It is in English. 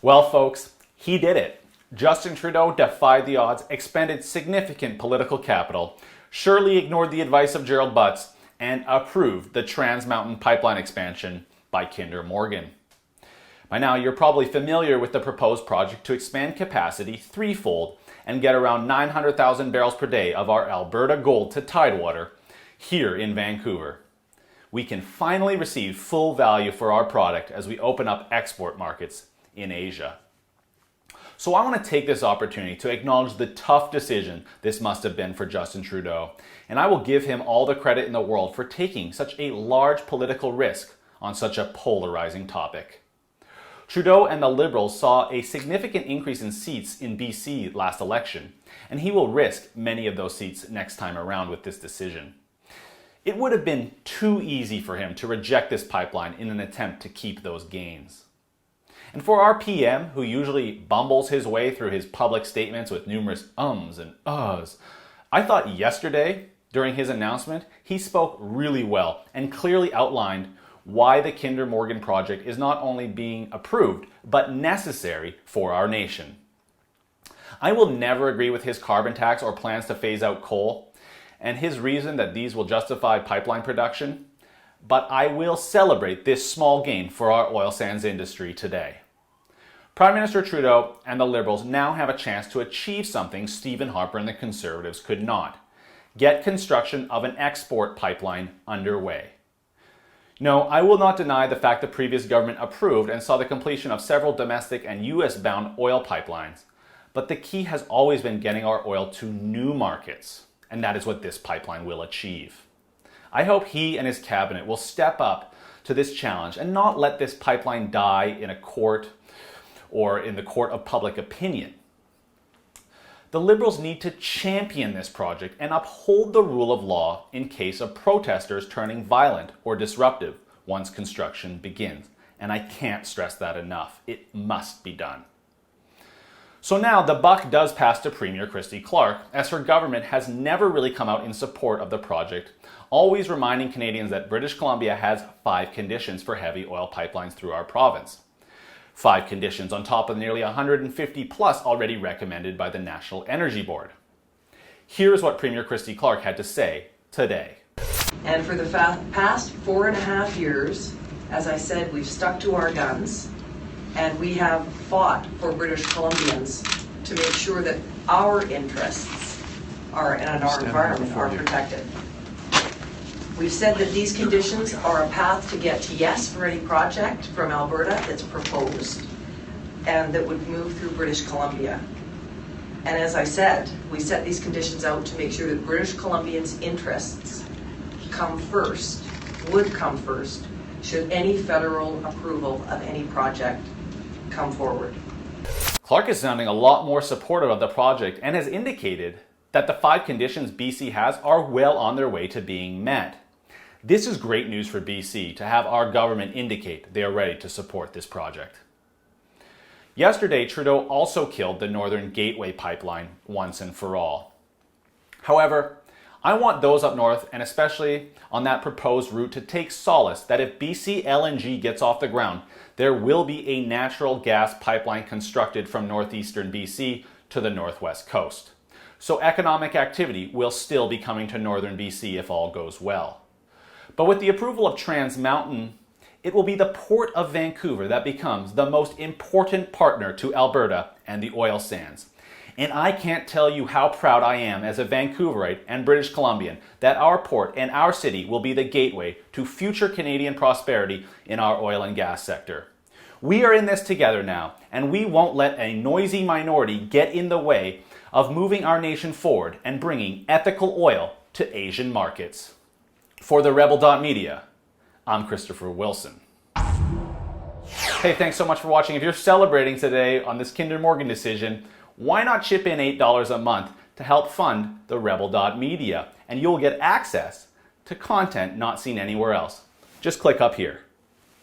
Well, folks, he did it. Justin Trudeau defied the odds, expended significant political capital, surely ignored the advice of Gerald Butts, and approved the Trans Mountain pipeline expansion by Kinder Morgan. By now, you're probably familiar with the proposed project to expand capacity threefold and get around 900,000 barrels per day of our Alberta gold to Tidewater here in Vancouver. We can finally receive full value for our product as we open up export markets in Asia. So I want to take this opportunity to acknowledge the tough decision this must have been for Justin Trudeau, and I will give him all the credit in the world for taking such a large political risk on such a polarizing topic. Trudeau and the Liberals saw a significant increase in seats in BC last election, and he will risk many of those seats next time around with this decision. It would have been too easy for him to reject this pipeline in an attempt to keep those gains. And for our PM, who usually bumbles his way through his public statements with numerous ums and uhs, I thought yesterday, during his announcement, he spoke really well and clearly outlined why the Kinder Morgan project is not only being approved, but necessary for our nation. I will never agree with his carbon tax or plans to phase out coal, and his reason that these will justify pipeline production, but I will celebrate this small gain for our oil sands industry today. Prime Minister Trudeau and the Liberals now have a chance to achieve something Stephen Harper and the Conservatives could not: get construction of an export pipeline underway. No, I will not deny the fact the previous government approved and saw the completion of several domestic and US-bound oil pipelines, but the key has always been getting our oil to new markets, and that is what this pipeline will achieve. I hope he and his cabinet will step up to this challenge and not let this pipeline die in a court or in the court of public opinion. The Liberals need to champion this project and uphold the rule of law in case of protesters turning violent or disruptive once construction begins. And I can't stress that enough. It must be done. So now the buck does pass to Premier Christy Clark, as her government has never really come out in support of the project, always reminding Canadians that British Columbia has 5 conditions for heavy oil pipelines through our province. 5 conditions on top of nearly 150 plus already recommended by the National Energy Board. Here's what Premier Christy Clark had to say today. And for the past 4.5 years, as I said, we've stuck to our guns and we have fought for British Columbians to make sure that our interests and our environment are protected. We've said that these conditions are a path to get to yes for any project from Alberta that's proposed and that would move through British Columbia. And as I said, we set these conditions out to make sure that British Columbians' interests would come first, should any federal approval of any project come forward. Clark is sounding a lot more supportive of the project and has indicated that the 5 conditions BC has are well on their way to being met. This is great news for BC to have our government indicate they are ready to support this project. Yesterday, Trudeau also killed the Northern Gateway pipeline once and for all. However, I want those up north, and especially on that proposed route, to take solace that if BC LNG gets off the ground, there will be a natural gas pipeline constructed from northeastern BC to the northwest coast. So economic activity will still be coming to northern BC if all goes well. But with the approval of Trans Mountain, it will be the Port of Vancouver that becomes the most important partner to Alberta and the oil sands. And I can't tell you how proud I am as a Vancouverite and British Columbian that our port and our city will be the gateway to future Canadian prosperity in our oil and gas sector. We are in this together now, and we won't let a noisy minority get in the way of moving our nation forward and bringing ethical oil to Asian markets. For the Rebel.media, I'm Christopher Wilson. Hey, thanks so much for watching. If you're celebrating today on this Kinder Morgan decision, why not chip in $8 a month to help fund the Rebel.media, and you'll get access to content not seen anywhere else. Just click up here.